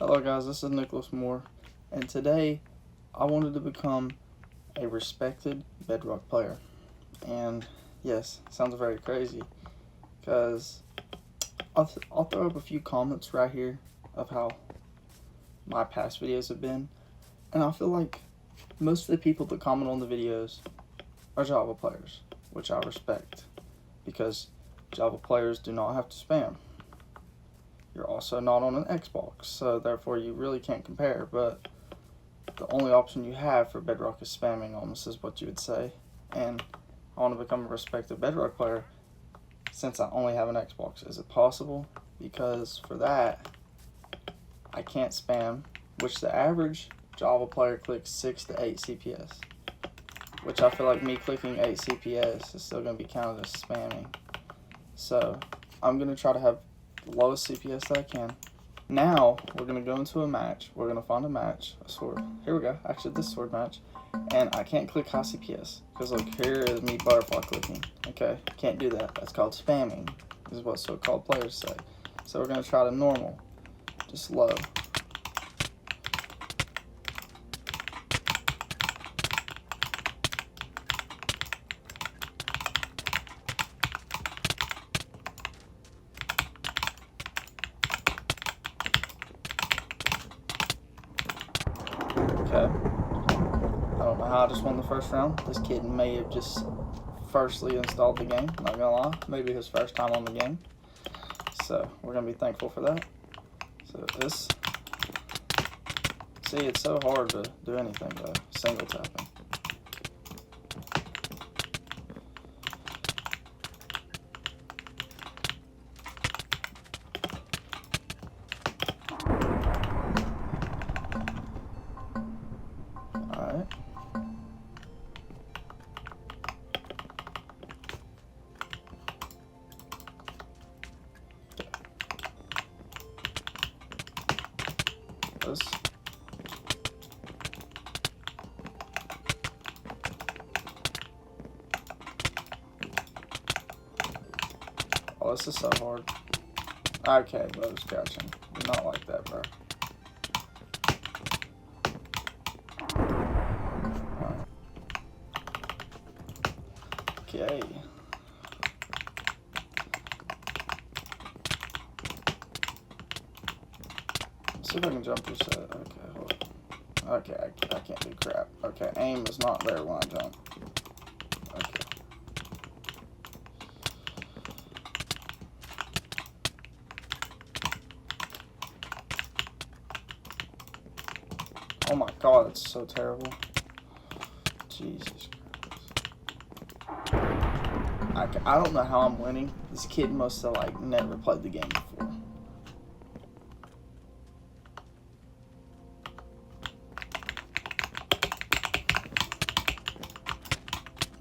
Hello guys, this is Nicholas Moore, and today I wanted to become a respected bedrock player. And yes, sounds very crazy, because I'll throw up a few comments right here of how my past videos have been, and I feel like most of the people that comment on the videos are Java players, which I respect, because Java players do not have to spam. You're also not on an Xbox, so therefore you really can't compare, but the only option you have for Bedrock is spamming, almost is what you would say. And I want to become a respected Bedrock player since I only have an Xbox. Is it possible? Because for that, I can't spam, which the average Java player clicks 6 to 8 CPS, which I feel like me clicking 8 CPS is still going to be counted as spamming. So I'm going to try to have the lowest CPS that I can. Now we're going to go into a match. We're going to find a match, a sword. Here we go. Actually, this sword match. And I can't click high CPS because look, here is me butterfly clicking. Okay, can't do that. That's called spamming, is what so-called players say. So we're going to try to normal, just low. Okay. I don't know how I just won the first round. This kid may have just firstly installed the game, not gonna lie. Maybe his first time on the game. So we're gonna be thankful for that. So this, see, it's so hard to do anything though, single tapping. Alright. This. Oh, this is so hard. Okay, bro, scratching. Not like that, bro. Alright. Okay. Let's see if I can jump reset. Okay, hold on. Okay, I can't do crap. Okay, aim is not there when I jump. Okay. Oh my god, it's so terrible. Jesus Christ. I don't know how I'm winning. This kid must have like never played the game before.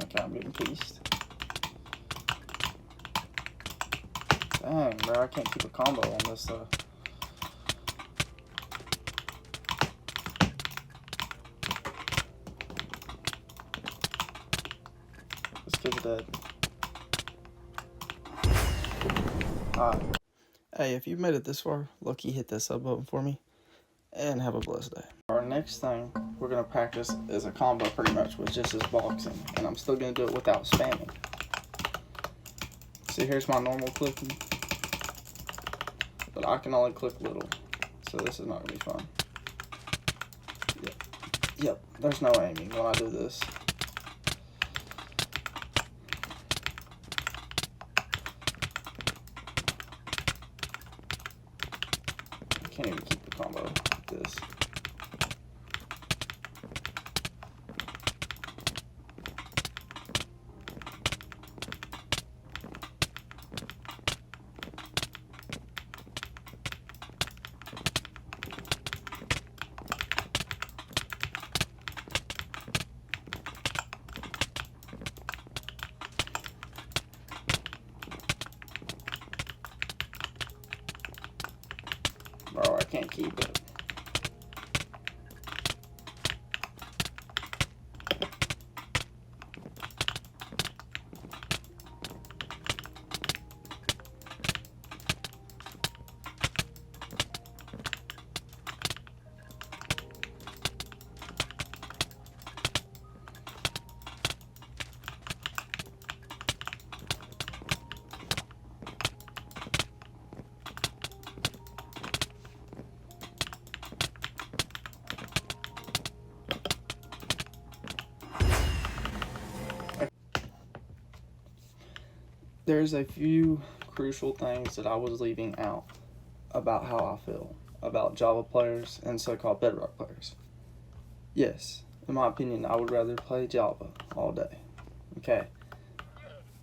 Okay, I'm getting pieced. Dang, bro, I can't keep a combo on this though. This kid's dead. Alright. Hey, if you've made it this far, lucky hit that sub button for me, and have a blessed day. Our next thing we're going to practice is a combo pretty much with just his boxing, and I'm still going to do it without spamming. See, here's my normal clicking, but I can only click little, so this is not going to be fun. Yep, there's no aiming when I do this. I can't even keep the combo like this. Bro, I can't keep it. there's a few crucial things that I was leaving out about how I feel about Java players and so-called bedrock players. Yes, in my opinion, I would rather play Java all day. Okay.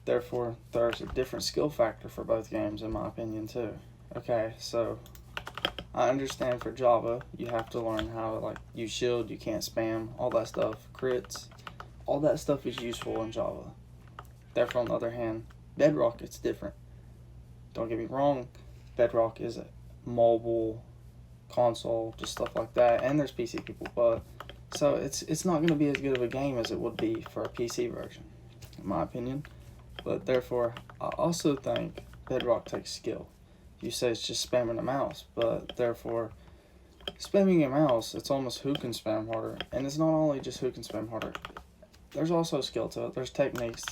Therefore, there's a different skill factor for both games, in my opinion, too. Okay, so I understand for Java, you have to learn how to use shield, you can't spam, all that stuff, crits, all that stuff is useful in Java. Therefore, on the other hand, Bedrock, it's different. Don't get me wrong, Bedrock is a mobile, console, just stuff like that, and there's PC people, but so it's not going to be as good of a game as it would be for a PC version, in my opinion. But therefore, I also think Bedrock takes skill. You say it's just spamming a mouse, but therefore, spamming a mouse, it's almost who can spam harder. And it's not only just who can spam harder. There's also skill to it. There's techniques.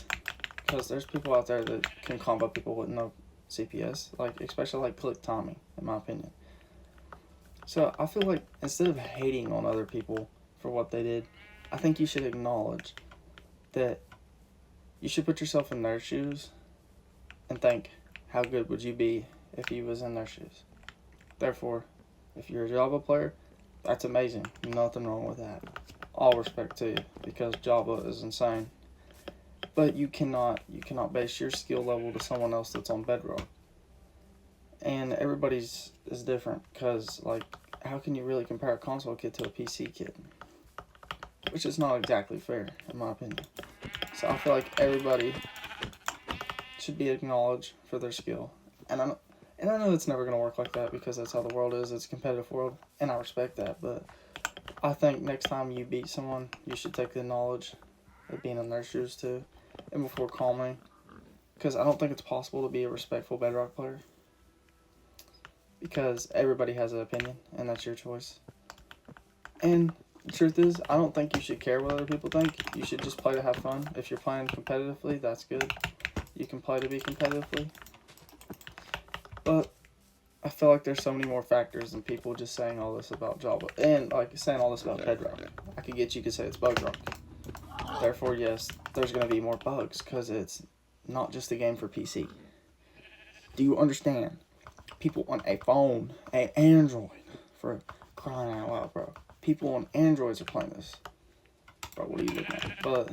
Because there's people out there that can combo people with no CPS. Especially click timing, in my opinion. So I feel like instead of hating on other people for what they did, I think you should acknowledge that you should put yourself in their shoes and think, how good would you be if you was in their shoes? Therefore, if you're a Java player, that's amazing. Nothing wrong with that. All respect to you, because Java is insane. But you cannot base your skill level to someone else that's on Bedrock. And everybody's is different, because how can you really compare a console kid to a PC kid? Which is not exactly fair, in my opinion. So I feel like everybody should be acknowledged for their skill. And I know it's never going to work like that, because that's how the world is. It's a competitive world, and I respect that. But I think next time you beat someone, you should take the knowledge of being in their shoes too, and before calming. Because I don't think it's possible to be a respectful Bedrock player. Because everybody has an opinion, and that's your choice. And the truth is, I don't think you should care what other people think. You should just play to have fun. If you're playing competitively, that's good. You can play to be competitively. But I feel like there's so many more factors than people just saying all this about Java. And saying all this about Bedrock. I could get you to say it's Bedrock. Therefore, yes, there's going to be more bugs, because it's not just a game for PC. Do you understand? People on a phone, an Android, for crying out loud, bro. People on Androids are playing this. Bro, what are you looking at? But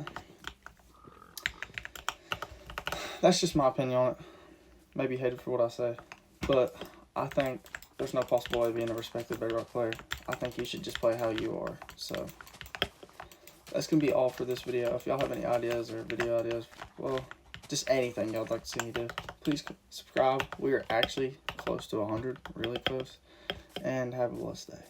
that's just my opinion on it. Maybe hated for what I say. But I think there's no possible way of being a respected Bedrock player. I think you should just play how you are. So that's going to be all for this video. If y'all have any ideas or video ideas, well, just anything y'all would like to see me do, please subscribe. We are actually close to 100, really close. And have a blessed day.